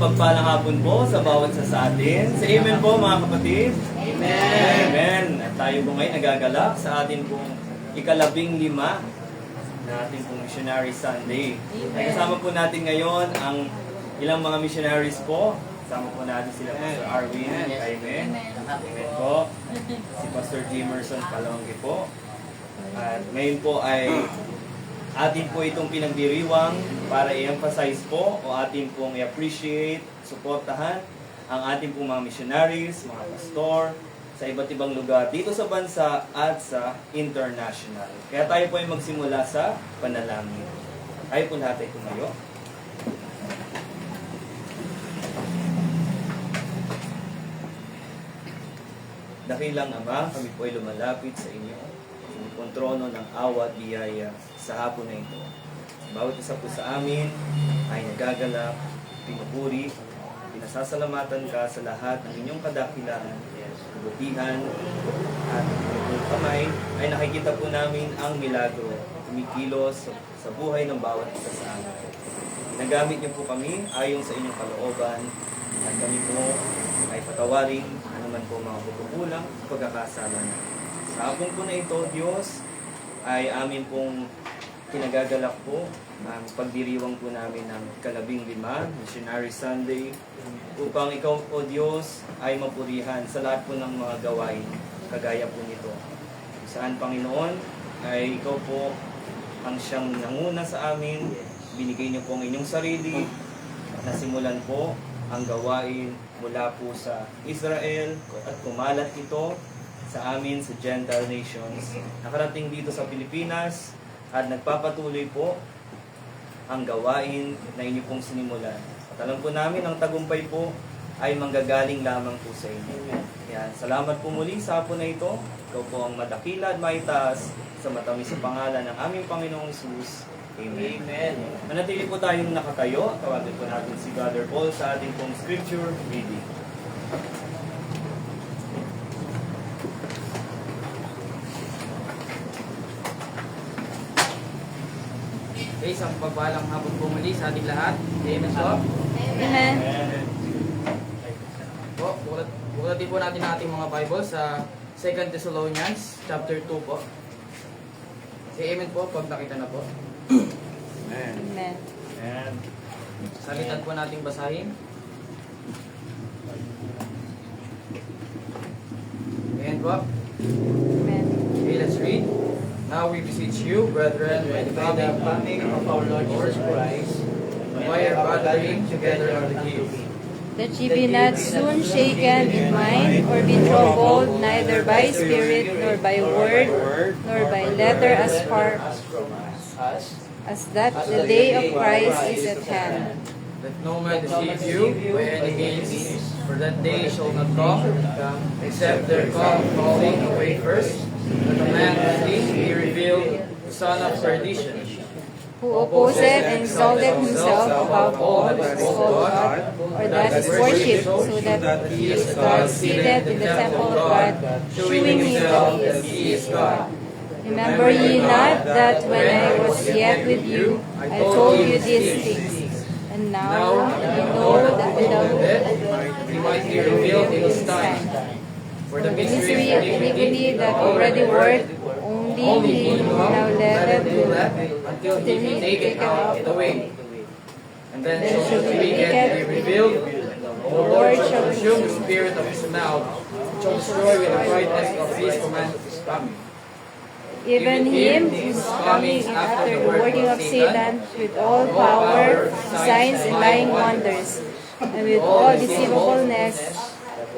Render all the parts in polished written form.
mapagpalang hapon po sa bawat isa sa atin. Sa amen po mga kapatid. Amen. Amen. At tayo po ngayon nagagalak sa atin pong ika-15 na ating pong Missionary Sunday. Ay kasama po natin ngayon ang ilang mga missionaries po. Kasama po natin sila Pastor Arwin. Amen. Amen po. Si Pastor Jimerson Palongge po. At ngayon po ay atin po itong pinagdiriwang para i-emphasize po o atin pong i-appreciate, suportahan ang ating pong mga missionaries, mga pastor, sa iba't ibang lugar dito sa bansa at sa international. Kaya tayo po ay magsimula sa panalangin. Tayo po lahat ay tumayo. Dakilang Ama, kami po ay lumalapit sa inyo kung trono ng awa at biyaya sa hapon na ito. Bawat isa po sa amin ay nagagalak, pinupuri, pinasasalamatan ka sa lahat ng inyong kadakilaan, kabutihan, at inyong kamay ay nakikita po namin ang milagro, kumikilos sa buhay ng bawat isa sa amin. Nagamit niyo po kami ayon sa inyong kalooban at kami po ay patawarin anuman po mga pagkukulang, pagkakasala namin. Sa hapon po na ito, Diyos, ay amin pong kinagagalak po ang pagdiriwang po namin ng ika-15, Missionary Sunday, upang ikaw po, Diyos, ay mapurihan sa lahat po ng mga gawain kagaya po nito. Saan, Panginoon, ay ikaw po ang siyang nanguna sa amin, binigay niyo po ang inyong sarili, nasimulan po ang gawain mula po sa Israel at kumalat ito sa amin sa Gentile nations. Nakarating dito sa Pilipinas at nagpapatuloy po ang gawain na inyo pong sinimulan. At alam po namin ang tagumpay po ay manggagaling lamang po sa inyo. Yan. Salamat po muli sa hapon na ito. Ikaw po ang madakila at maitaas sa matamis sa pangalan ng aming Panginoong Jesus. Amen. Amen. Manatili po tayong nakatayo. Tawagin po natin si Brother Paul sa ating pong scripture reading. Okay, isang pagpalang hapon po muli sa ating lahat. Amen po. Amen. Po, bukulatin po natin ang ating mga Bible sa 2 Thessalonians chapter 2 po. Say amen po pag nakita na po. Amen. Amen. Amen. Salitan po nating basahin. Amen po. Amen. Okay, let's read. Now we beseech you, brethren, by the coming of our Lord Jesus Christ, by our gathering together of the gift, That ye be not soon shaken in mind, or be troubled, neither by spirit, nor by word, nor by letter, as far as that the day of Christ is at hand. let no man deceive you by any means, for that day shall not come, except there come falling away first, that the man of sin be revealed, the son of perdition, Who opposeth and exalteth himself above all that is called God, or that is worshipped, so that he is God seated in the temple of God, shewing himself that he is God. Remember ye not that when I was yet with you, I told you these things? And now you know that without he might be revealed in his time. For the the mystery mystery of iniquity that already worked, only he now letteth to until he be taken out of the way. And then shall the wicked be revealed, and the Lord shall consume the spirit of his mouth, and shall destroy with the brightness of his command of his coming. even him who is coming after the working of Satan with all power, signs, and lying wonders, and with all deceivableness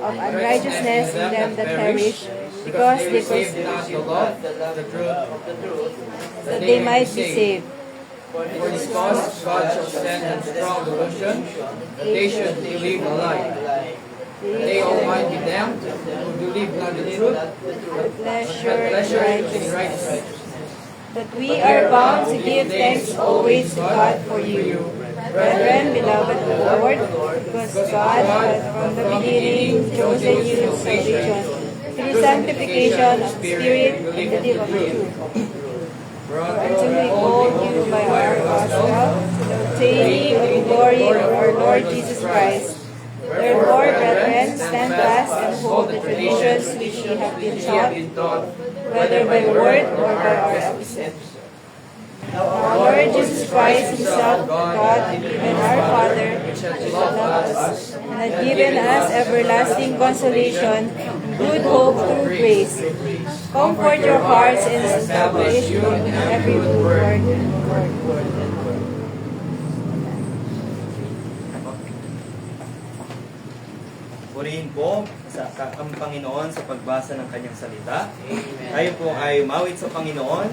of unrighteousness in them that perish, because they received not persecute, the love, the truth, that they might be saved. For this cause God shall send a strong delusion, that they should believe a lie. They all might be damned, who believe not the truth, but pleasure in righteousness. That we are bound to give thanks always to God for you, brethren, beloved of the Lord, because God hath from the beginning chosen you in salvation, through sanctification of spirit and belief of truth. For until we called you by our gospel, the obtaining of glory of our Lord Jesus Christ. Therefore, brethren, stand fast and hold the traditions which ye have been taught, whether by word or by our precepts. Our Lord Jesus Christ himself, God, and even our Father, which hath loved us, and hath given us everlasting consolation, and good hope through grace. Comfort your hearts and establish you in every word and word. Purihin po ang Panginoon sa pagbasa ng kanyang salita. Tayo po ay umawit sa Panginoon.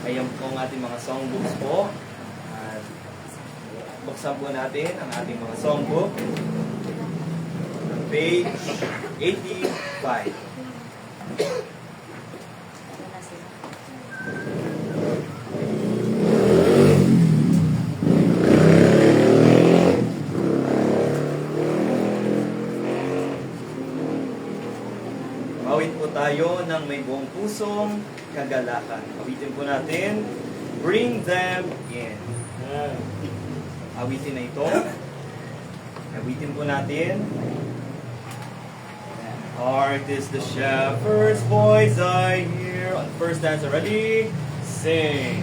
Ayan po ang ating mga songbooks po. At buksan po natin ang ating mga songbook. Page 85. Awit po tayo ng may buong pusong kagalakan. Awitin po natin, Bring Them In. Awitin na ito. Awitin po natin. Heart is the shepherd's voice I hear. On first stanza, ready? Sing.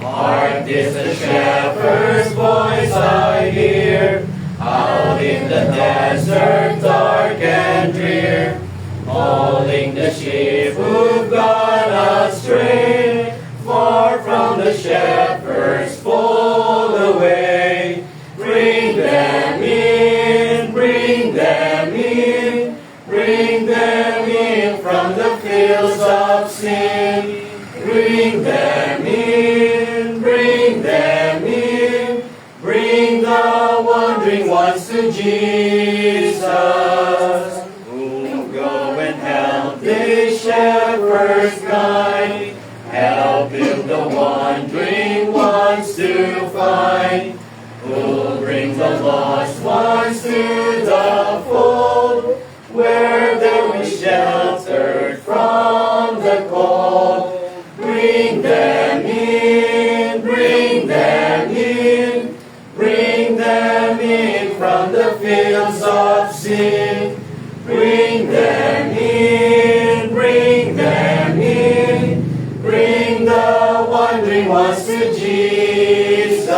Heart is the shepherd's voice I hear. Out in the desert dark and drear. Calling the sheep who've gone astray, far from the shepherd's fold away. Bring them in, bring them in, bring them in from the fields of sin. Bring them in, bring them in, bring the wandering ones to Jesus. Shepherd's guide, help build the wandering ones to find, who'll bring the lost ones to the fold, where they'll be sheltered from the cold. Bring them in, bring them in, bring them in from the fields of sin. Bring them in, bring them in, bring the wandering ones to Jesus.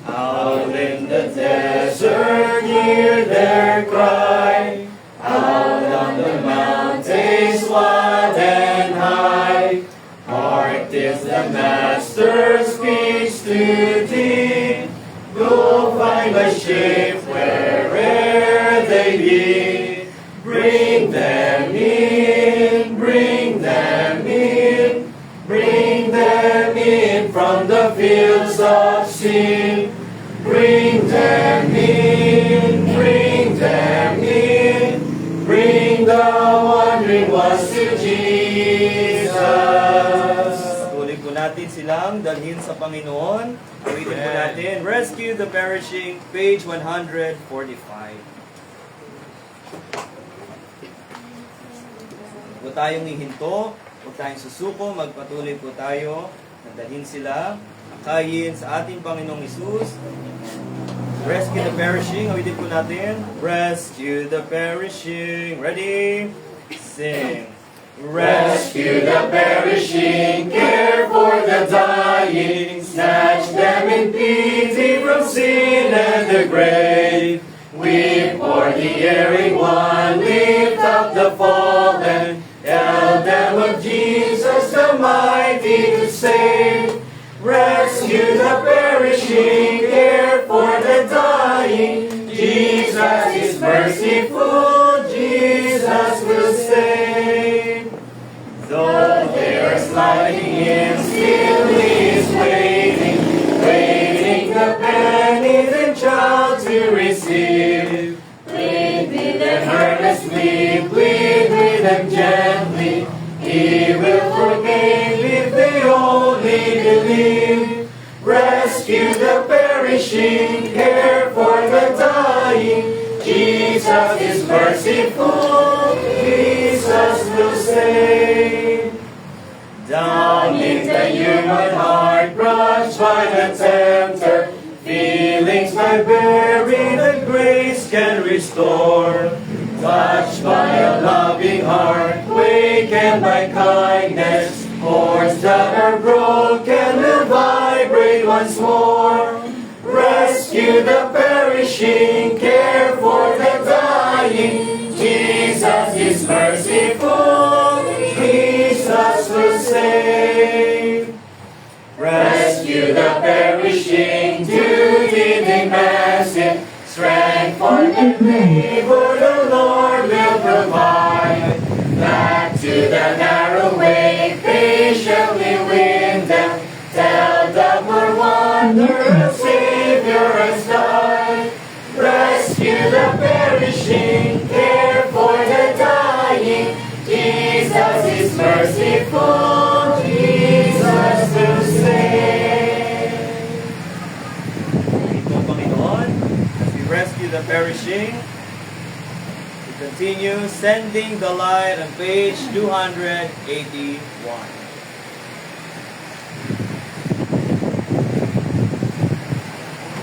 Out in the desert, hear their cry, out on the mountains wild and high. Heart is the Master's speech to thee, go find my sheep where'er they be. Bring them in, bring them in, bring them in from the fields of sin. Bring them in, bring them in, bring the wandering ones to Jesus. Tuloy po natin silang dalhin sa Panginoon. Awitin po natin, Rescue the Perishing, page 145. Huwag tayong hihinto, huwag tayong susuko, magpatuloy po tayo, nandalhin sila, akayin sa ating Panginoong Hesus. Rescue the perishing, awitin po natin. Rescue the perishing, ready? Sing. Rescue the perishing, care for the dying, snatch them in pity from sin and the grave. Weep for the erring one, lift up the fallen, tell them of Jesus the mighty to save. Rescue the perishing, care for the dying, Jesus is merciful, Jesus will save. Though they're sliding in, still He is waiting, waiting the penitent child to receive. Plead with them earnestly, plead with them gently, He will forgive if they only believe. Rescue the perishing, care for the dying, Jesus is merciful, Jesus will save. Down in the human heart, crushed by the tempter, feel Christ I bury, the grace can restore. Touched by a loving heart, wakened by kindness, hearts that are broken will vibrate once more. Rescue the perishing, care for the dying. Jesus is merciful, Jesus will save. Rescue the perishing, duty demands it. Strength for the labor the Lord will provide. Back to the narrow way, patiently win them. Tell them we're wonder, a Savior has died. Rescue the perishing, care for the dying. Jesus is merciful, Jesus will save. Ito, Panginoon, as we rescue the perishing, we continue sending the light on page 281.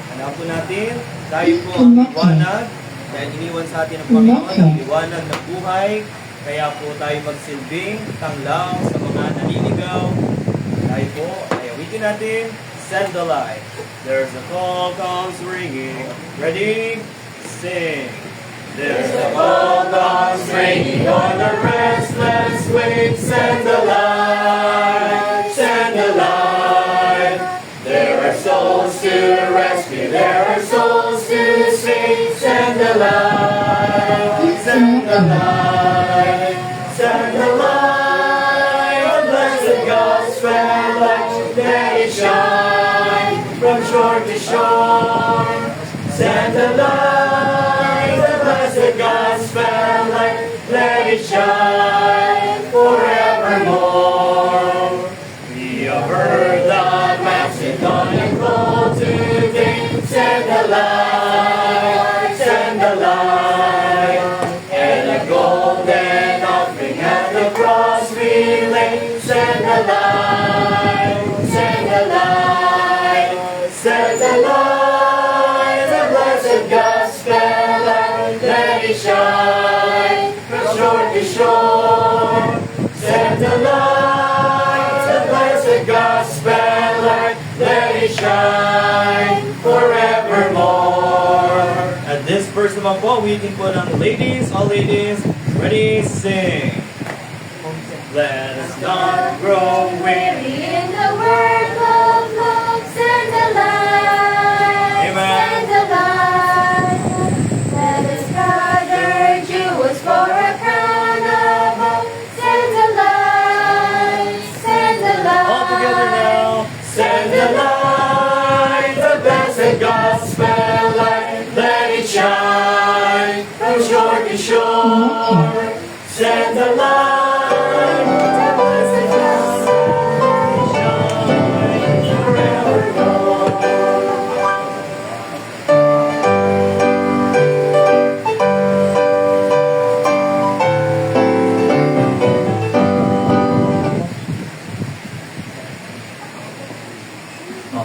Hanap po natin, tayo po ang liwanag, dahil iniwan sa atin ng Panginoon ang liwanag ng buhay, kaya po tayo magsilbing tanglaw sa mga naliligaw. Tayo po ay awitin natin, send the light. There's a call comes ringing, ready, sing. There's a call comes ringing on the restless wing, send the light, send the light. There are souls to rescue, there are souls to sing, send the light, send the light, send the light, the blessed gospel light, let it shine from shore to shore. Send the light, the blessed gospel light, let it shine forevermore. We have heard the Macedonian call today. Send the light, send the light, and a golden offering at the cross we lay. Send the light, send the light, send the light, the blessed gospel light, let it shine from shore to shore. Send the light, the blessed gospel light, let it shine forevermore. At this verse naman po, waiting po ng ladies, all ladies, ready, sing. Let us not grow weary In the work of love, send the light, Amen. send the light. Let us gather jewels for a crown of hope. Send the light, send the light. all together now. Send the light, the blessed gospel light, let it shine from shore to shore. Send the light, the blessed gospel light, shine forevermore.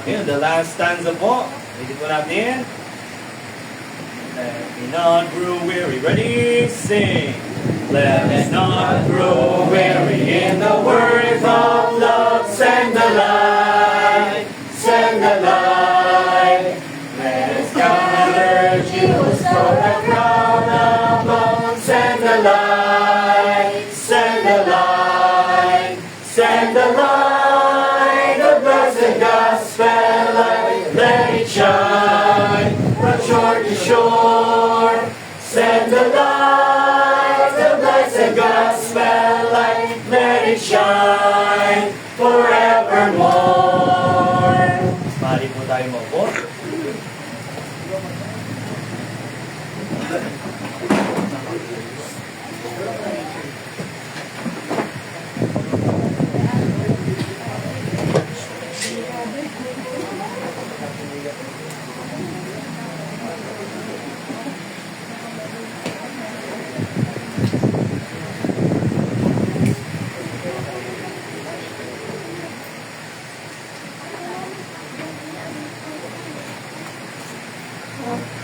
Okay, the last stanza po. Ready po natin. Let me not grow weary. Ready? Sing. Let us not grow weary in the work of love. Send the light. Send the light. Let us gather jewels for the crown above. Send the light. Send the light. Send the light. The blessed gospel light. Let it shine from shore to shore. Send the light, the blessed gospel light, let it shine forevermore. Mari po tayo maupo. Mode.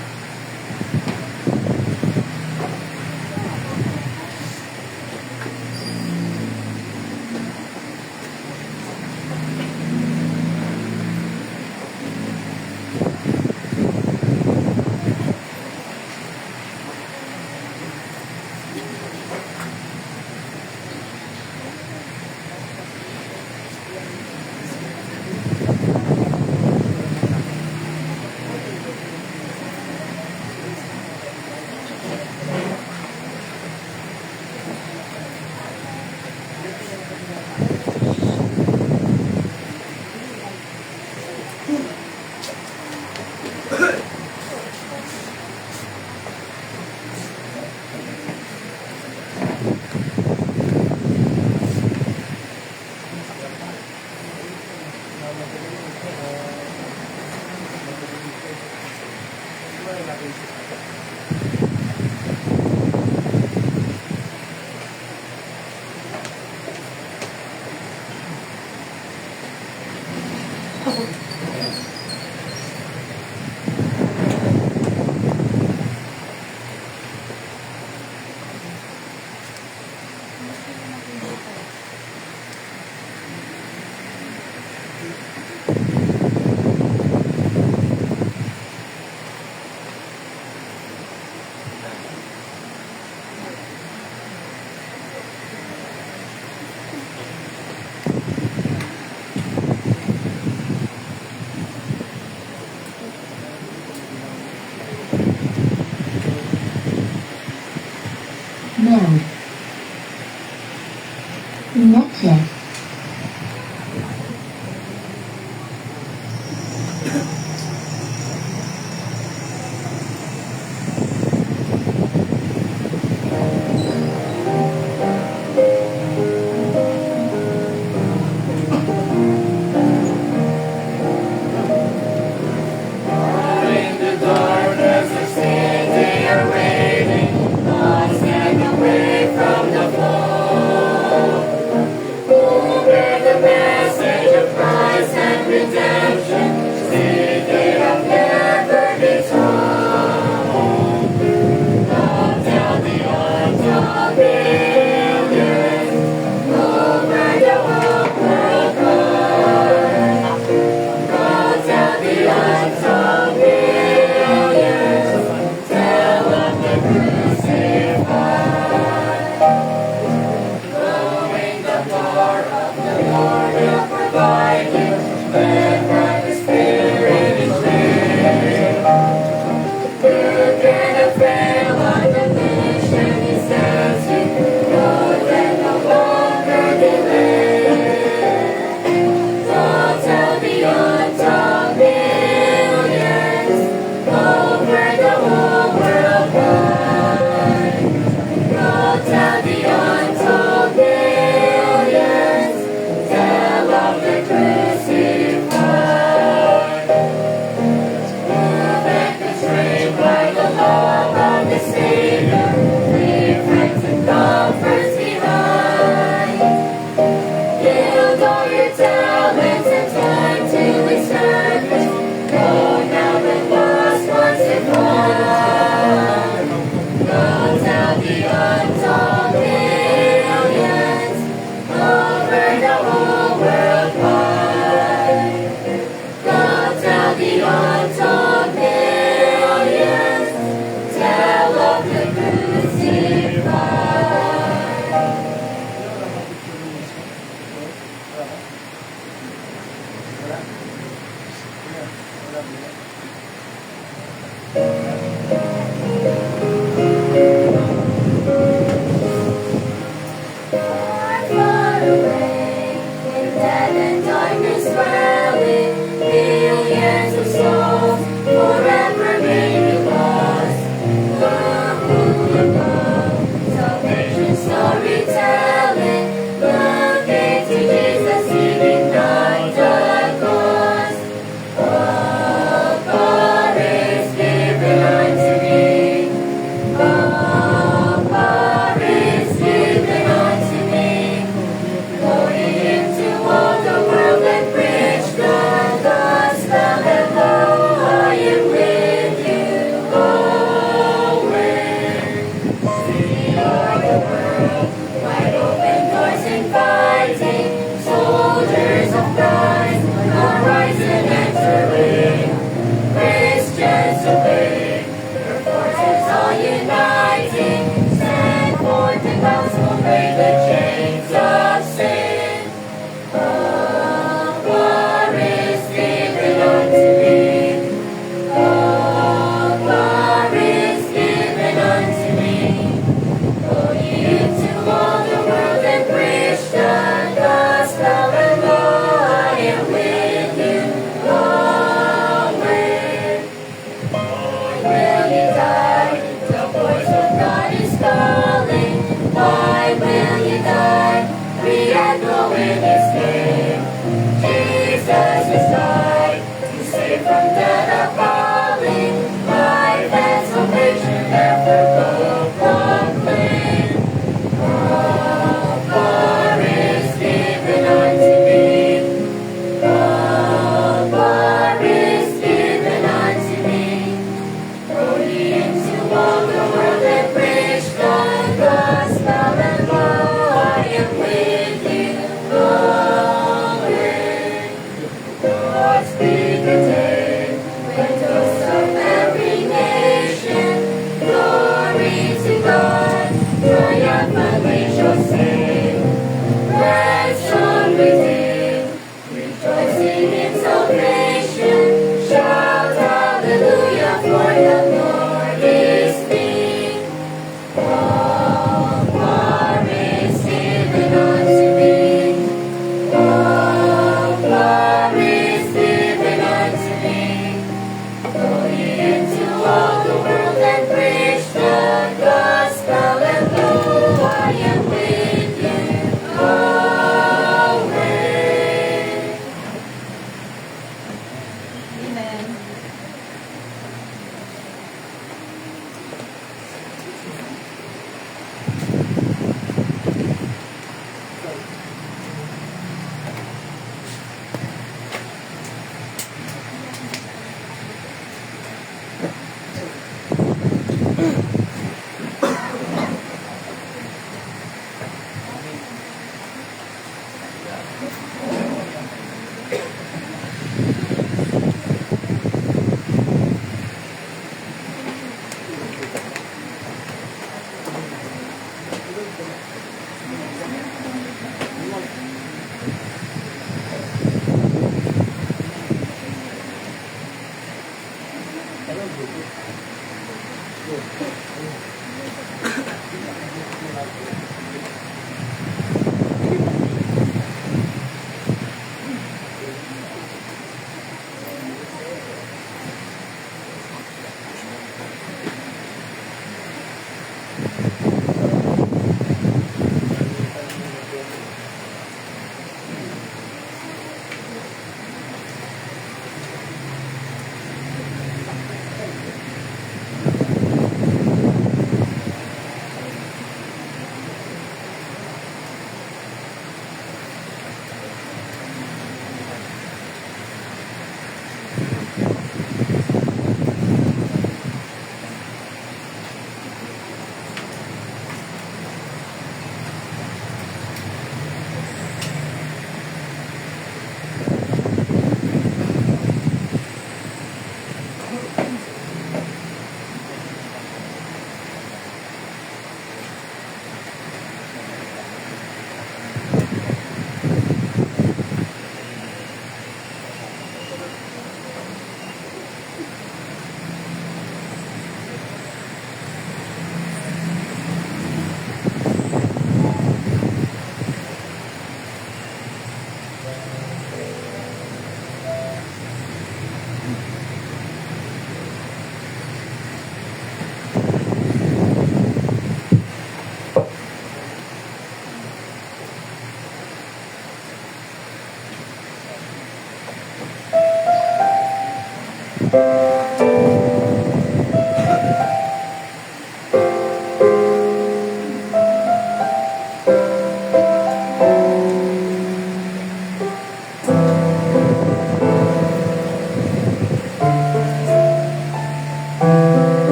Netflix. In the darkness, the city are waiting. I'll stand away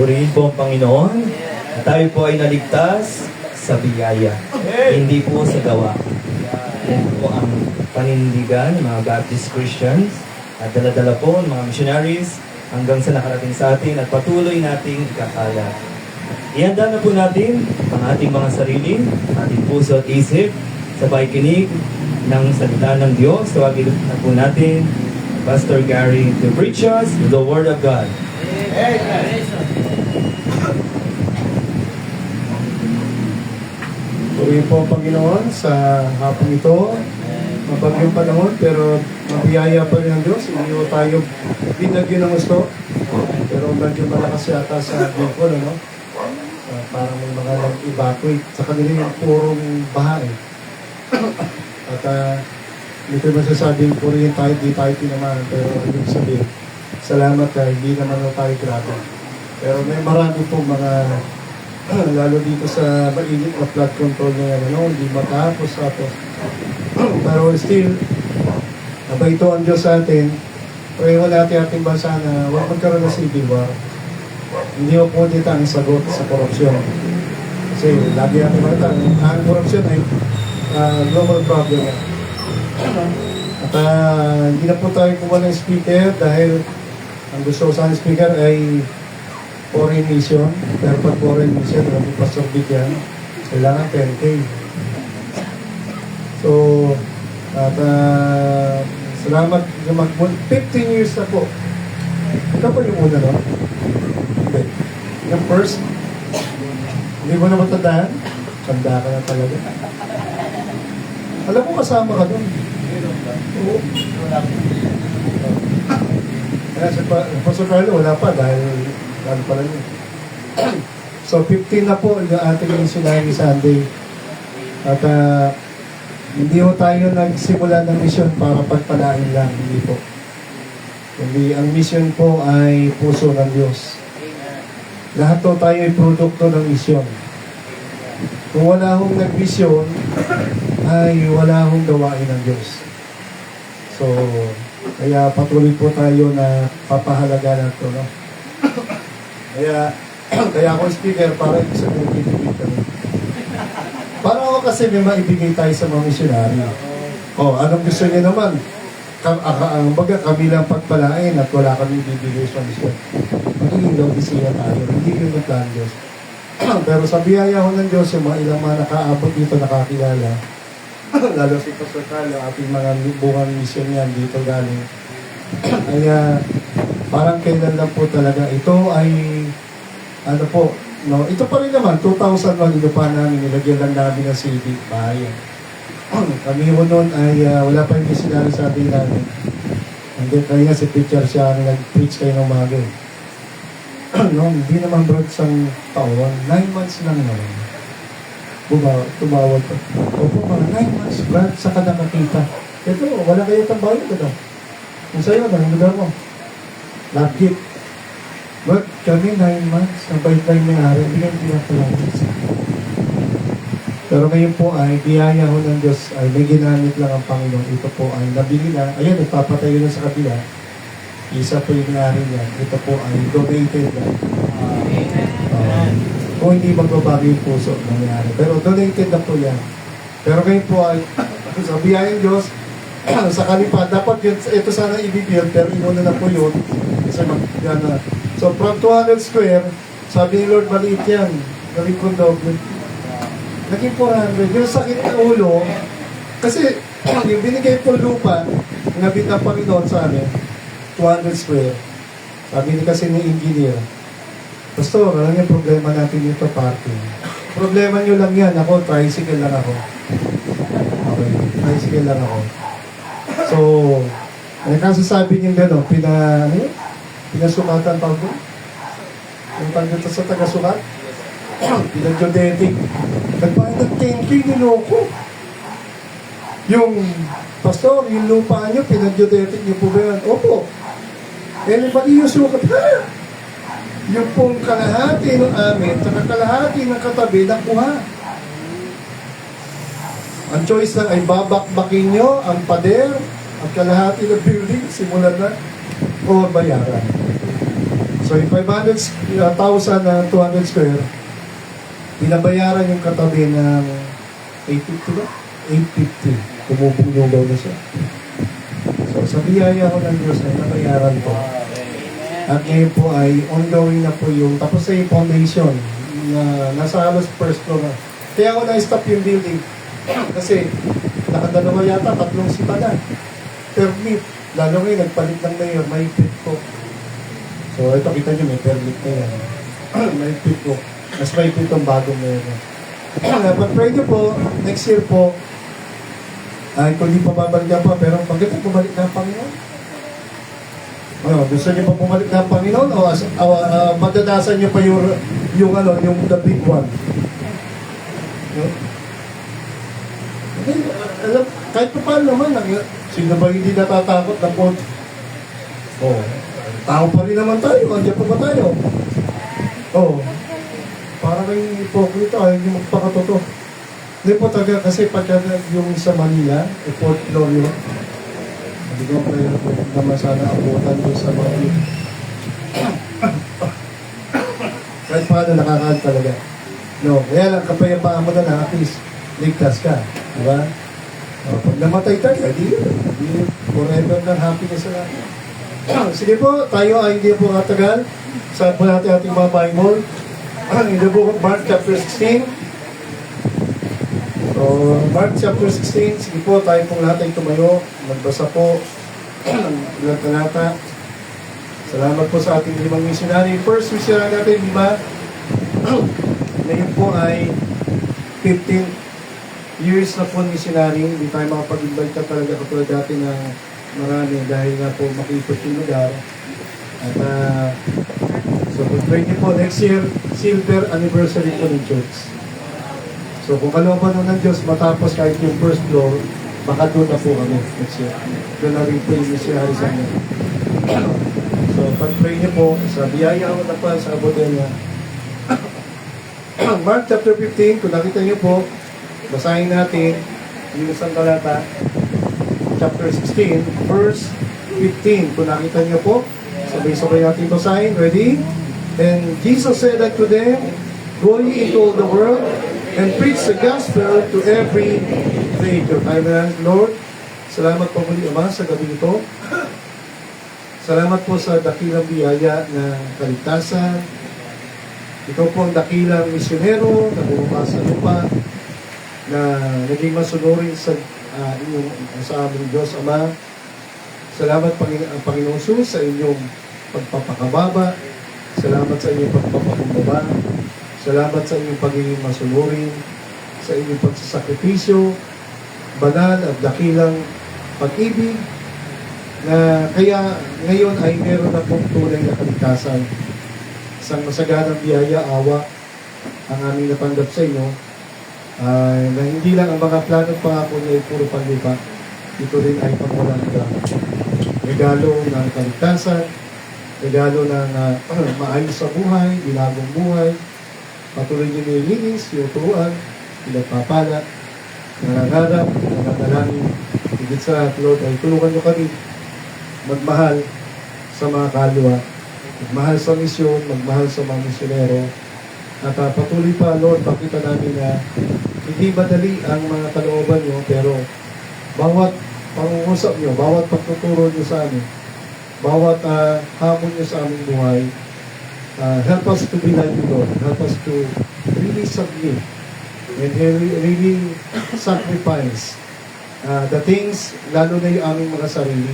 Purihin po ang Panginoon. Na tayo po ay naligtas sa biyaya. Hindi po sa gawa. Yan po ang panindigan ng mga Baptist Christians at dala-dala po ng mga missionaries hanggang sa nakarating sa atin at patuloy nating ikakalat. Ihanda na po natin ang ating mga sarili, ating puso at isip sa pakikinig ng salita ng Diyos. Tawagin na po natin Pastor Gary to preach us the Word of God. Purihin po ang Panginoon sa hapon ito. Mabagyong panahon pero mabiyaya pa rin ang Diyos. Hindi po tayo binagyo ng gusto. Pero medyo malakas yata sa Bicol, ano? Parang may mga nag-evacuate. Sa kanila yung purong baha eh. At dito masasabing purihin tayo, di tayo tinamaan. Pero ibig sabihin, salamat tayo, hindi naman tayo grabe. Pero may marami pong mga lalo dito sa mainit na flood control na yan, ano, hindi matapos tapos. Pero still, nabaito ang Diyos sa atin. Pray natin ating bansa na huwag magkaroon ng civil war. Hindi po po dito ang sagot sa korupsyon. Kasi lagi natin makita, ang korupsyon ay global problem. At hindi na po tayo kumuha ng speaker dahil ang gusto ko sa speaker ay foreign mission. Pero pag foreign mission, alam mo Pastor Bigyan, kailangan 10K. So, at salamat na 15 years na po. Ikaw pa yung una, no? Okay. Yung first, hindi mo na matandaan? Tanda ka na talaga. Alam mo, kasama ka doon. Oo. Kaya si Pastor Carlo, wala pa dahil ano pala yun. So, 15 na po yung ating missionary Sunday. At hindi po tayo nagsimula ng mission para pagpalain lang. Hindi po. Kundi ang mission po ay puso ng Diyos. Lahat po tayo ay produkto ng mission. Kung wala hong nag-mission, ay wala hong gawain ng Diyos. So, kaya patuloy po tayo na papahalaga na ito, no? Kaya ako speaker para sa pinipigil kami. Para ako kasi may maibigay tayo sa mga missionary. Anong gusto niya naman? Baga kami lang pagpalain at wala kami bibigay sa mission. Magiging daw bisiya tayo. Hindi yung plan Diyos. Pero sa biyaya ho ng Diyos, yung mga ilang mga nakaabot dito nakakilala, lalo si Pastor Carlo, ating mga bungang mission yan dito galing. Kaya parang kailan lang po talaga. Ito ay, ano po, no, ito pa rin naman, 2001, inupa namin, nilagyan lang namin ng civic bayan. Kami ho noon ay wala pa yung missionary sa atin namin. And then kaya nga si preacher siya ang nag-preach kayo ng umaga. No, hindi naman bro isang taon. 9 months lang naman. Tumawag pa. Opo, mga 9 months, Brad, saka nakakita. Ito, wala kayo tambayo ko daw. Kung sa'yo, ang lugar mo. Lagkit. Brad, kami 9 months, ang bait-bait may-ari, hindi kami pinapalagay. Pero ngayon po ay biyaya ho ng Diyos ay may ginamit lang ang Panginoon. Ito po ay nabili na. Ayan, nagpapatayo na sa kabila. Isa po yung nangyari niya. Ito po ay donated na. Kung hindi magbabago yung puso nangyari. Pero donated na po yan. Pero ngayon po ay sa biyaya ng Diyos, sa kalipa, dapat yun, ito sana i-build, pero inuna na po yun. Kasi yan na. So from 200 square, sabi ni Lord, maliit yan. Gawin ko doble. Naging 400. Yung sakit na ulo, kasi yung binigay po lupa, nabit ng Panginoon sa amin, 200 square. Sabi ni kasi ni engineer, Pastor, alam niyo problema natin dito, parking. Problema niyo lang yan. Ako, tricycle lang ako. Okay, tricycle lang ako. So, ano kasi sabi niyo gano'n, pinasukatan pa ko? Yung tagdito sa taga-sukat? Pinag-geodetic. Nagbayad ng 10K, niloko. Yung, Pastor, yung lupa niyo, pinag-geodetic niyo po ba yan? Opo. Mali yung sukat. Ha? Yung pong kalahati ng amin, saka kalahati ng katabi, nakuha. Ang choice lang ay babakbakin nyo ang pader at kalahati ng building, simulan na, o bayaran. So, yung 500,000 na 200 square, pinabayaran yung katabi ng 850 ba? 850. Kumupulungaw na siya. So, sa biyaya ko ng Diyos ay nabayaran ko. At ngayon po ay ongoing na po yung, tapos sa yung foundation na nasa halos first floor na. Kaya ako na-stop yung building. Kasi nakadalawa yata, 3 sita na. Permit. Lalo ngayon, nagpalit ng mayor, may pit ko. So, ito kita nyo, may permit na yan. May pit ko. Mas may pit ang bagong mayor. Pag-pray nyo po, next year po, ay kung di pa babalik pa, pero pagdating bumalik na ang Panginoon. Ano, gusto niyo pa bumalik na ang Panginoon o madadasan niyo pa yung the big one? Okay? Alam, kahit pa paano naman, sino ba hindi natatakot ng po? Oh, tao pa rin naman tayo, andiyan pa ba tayo? Oh, para kayong hipokrito, ayaw niyo magpakatoto. Hindi po taga, kasi pagka yung sa Manila, Port Gloria, hindi ko naman sana abutan doon sa mga kahit paano nakakaad talaga. No, kaya lang kapayapaan mo na at least ligtas ka. Diba? O, pag namatay tayo, di forever ng happiness na natin. Sige po, tayo ay hindi po katagal. Saan po natin ating mga Bible? In the book of Mark chapter 16. So, Mark chapter 16, sige po, tayo pong lahat ay tumayo. Magbasa po ng ilang talata. Salamat po sa ating 5 missionary. First missionary natin, 5. Ngayon po ay 15 years na po missionary. Hindi tayo makapag-invite ka talaga katulad dati na marami dahil nga po makikot yung lugar. At so pag-pray niyo po, next year, silver anniversary po ng church. So kung kalooban nun ng Diyos, matapos kahit yung first floor, baka doon na po kami next year. Doon na rin po yung missionary sa amin. So pag-pray niyo po, sa biyaya ako na pa sa abodan niya. Mark chapter 15, kung nakita niyo po, basahin natin yung isang talata, chapter 16, verse 15. Kung nakita niyo po, sabay-sabay natin basahin. Ready? And Jesus said unto them, go ye into all the world, and preach the gospel to every creature. Amen. Lord, salamat po muli, Ama, sa gabi ito. Salamat po sa dakilang biyaya ng kaligtasan. Ikaw po ang dakilang misyonero na bumaba sa lupa, na naging masunurin sa aming Diyos, Ama. Salamat, Panginoon Jesus, sa inyong pagpapakababa. Salamat sa inyong pagpapakumbaba. Salamat sa inyong pagiging masunurin, sa inyong pagsasakripisyo. banal at dakilang pag-ibig na kaya ngayon ay meron na pong tunay na kaligtasan. Isang masaganang biyaya, awa ang aming natanggap sa inyo, na hindi lang ang mga planong pangako niya ay puro panlupa, ito rin ay pagwalang regalo ng kaligtasan, regalo ng maayos sa buhay, binagong buhay, patuloy niyo nililinis, yutuan, pinagpapala, nangangarap, nangangalangin, higit sa lahat, Lord, ay tulungan niyo kami magmahal sa mga kalwa, magmahal sa misyon, magmahal sa mga misyonero, at patuloy pa, Lord, pakita namin na hindi madali ang mga kalooban niyo, pero bawat pangungusap niyo, bawat pagtuturo niyo sa amin, bawat hamon niyo sa aming buhay, help us to be like you, Lord. Help us to really submit and really sacrifice the things, lalo na yung aming mga sarili.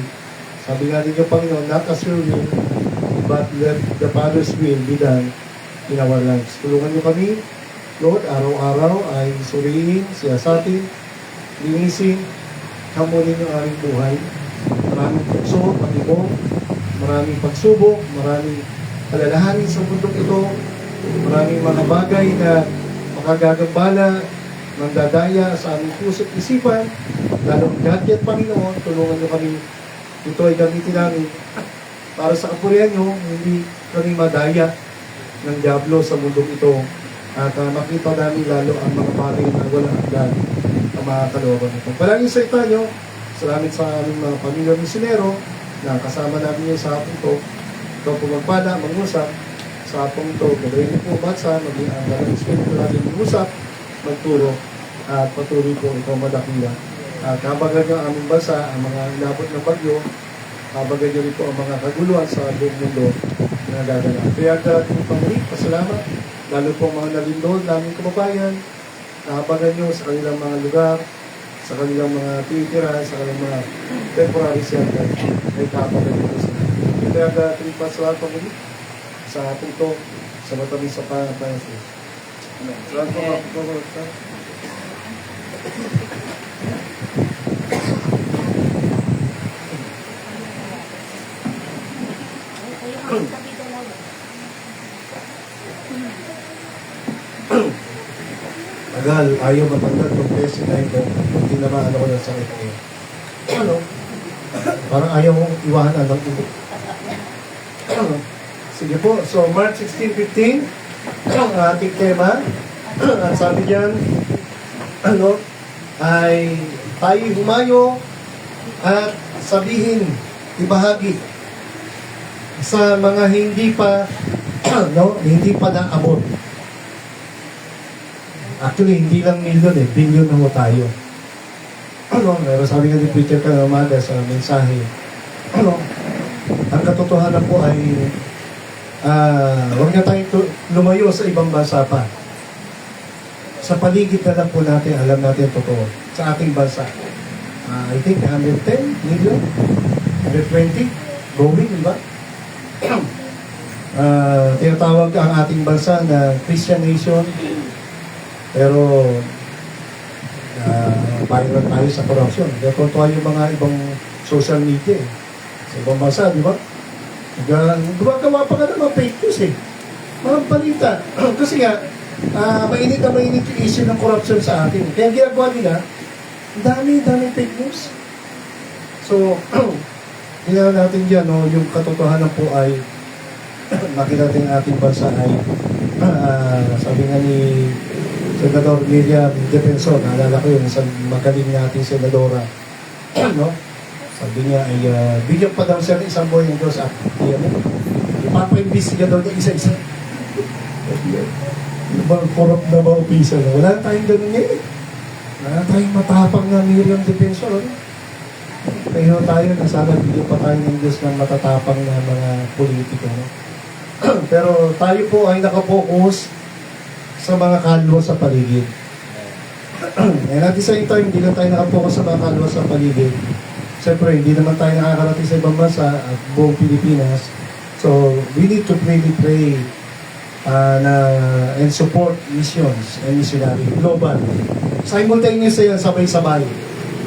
Sabi nga ninyo, Panginoon, not as your will, but let the Father's will be done in our lives. Tulungan niyo kami, Lord, araw-araw ay suriin, siyasatin, linisin, hamunin yung aming buhay. Maraming tukso, pag-ibong, maraming pagsubok, maraming alalahanin sa mundong ito, maraming mga bagay na makagagambala, mandadaya sa aming puso't isipan, lalong gadget, Panginoon, tulungan niyo kami. Ito ay gamitin namin para sa kapurihan niyo, hindi kami madaya ng Diablo sa mundong ito, at makita namin lalo ang mga bagay na walang hanggan ang mga kalooban ito. Palaging sa ito niyo, salamat sa aming mga pamilya misionero na kasama namin niyo sa hapong ito. Ikaw po magpala, mag-usap sa hapong ito. Gagawin niyo po batsa, maging ang dalang espiritu natin mag-usap, magturo, at patuloy po ikaw madakila. At habagan niyo ang aming bansa, ang mga inabot ng bagyo, habagan niyo rin po ang mga kaguluhan sa buong mundo na nagaganap. Kaya ating pamuli, pasalamat, lalo po ang mga nalindol naming kababayan, habagan niyo sa kanilang mga lugar, sa kanilang mga titira, sa kanilang mga temporary shelter, ay kapagan niyo po sila. Kaya ating pasalamat pamuli sa ating ito, sa matamis sa pangapansin. Salamat po mga pagkakas. Tagal, ayaw matanggal ng blessing na ito. Hindi naman ako ng sakit ngayon. Ano? Parang ayaw mong iwanan ng ubo. Sige po, so March 16-15, ang ating tema. At sabi diyan, ay tayo humayo at sabihin, ibahagi sa mga hindi pa hindi pa naabot. Actually, hindi lang milyon bilyon na ho tayo. Pero sabi nga ni Peter ka umaga sa mensahe, ang katotohanan po ay huwag na tayong lumayo sa ibang bansa pa. Sa paligid na lang po natin, alam natin totoo. Sa ating bansa. I think 110 million, 120, growing, di ba? Tinatawag ang ating bansa na Christian nation, pero viral tayo sa corruption. Kaya totoo yung mga ibang social media sa ibang bansa, di ba? Gumagawa pa ka naman fake news mga balita. Kasi nga, mainit na mainit yung issue ng corruption sa atin. Kaya ginagawa nila, dami fake news. So, ginagawa natin dyan, yung katotohanan po ay makita natin ating bansa ay sabi nga ni Senador Miriam Defensor, naalala ko yun, isang magaling nating senadora, sabi niya ay bigyan pa daw siya ng isang buhay ng Diyos at ipapa-imbestiga daw ng isa-isa. Corrupt na ba official? Wala tayong ganun ngayon. Wala tayong matapang na Miriam Defensor. Kaya tayo na sana bigyan pa tayo ng Diyos ng matatapang na mga politiko. Pero tayo po ay nakapokus sa mga kalwa sa paligid. And at the same time, hindi lang tayo nakapokus sa mga kalwa sa paligid. Siyempre, hindi naman tayo nakakarating sa ibang bansa at buong Pilipinas. So, we need to really pray and support missions and missionary global. Simultaneous yan, sabay-sabay.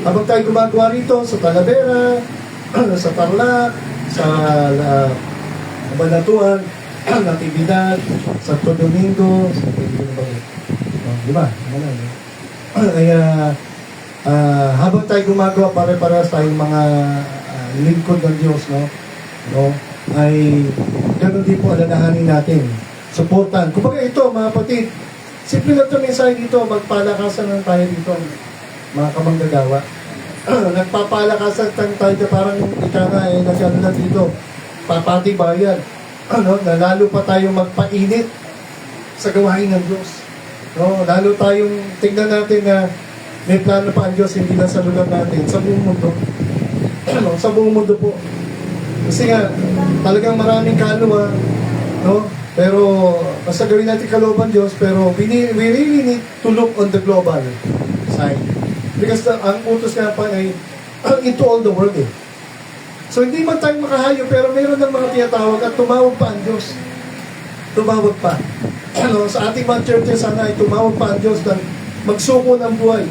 Habang tayo gumagawa rito sa Talavera, sa Tarlac, sa Cabanatuan, Natividad, Santo Domingo, di ba? Kaya, habang tayo gumagawa, pare-parehas tayong mga lingkod ng Diyos, no? Ay, ganoon din po alalahanin natin. Supportan. Kumbaga ito, mga kapatid, simple lang ito mensahe dito, magpalakasan lang tayo dito, mga kamanggagawa. Nagpapalakasan tayo na parang ika nga nag-ano na dito, papatibayan. Na lalo pa tayong magpainit sa gawain ng Diyos. No, lalo tayong tingnan natin na may plano pa ang Diyos, hindi lang sa lugar natin, sa buong mundo. Sa buong mundo po. Kasi nga, talagang maraming kaluluwa, no? Pero, basta gawin natin kalooban Diyos, pero we really need to look on the global side. Because ang utos nga pa ay into all the world eh. So, hindi man tayo makahayo, pero mayroon ng mga tinatawag at tumawag pa ang Diyos. Tumawag pa. Sa ating mga churches, sana ay tumawag pa ang Diyos na magsuko ng buhay.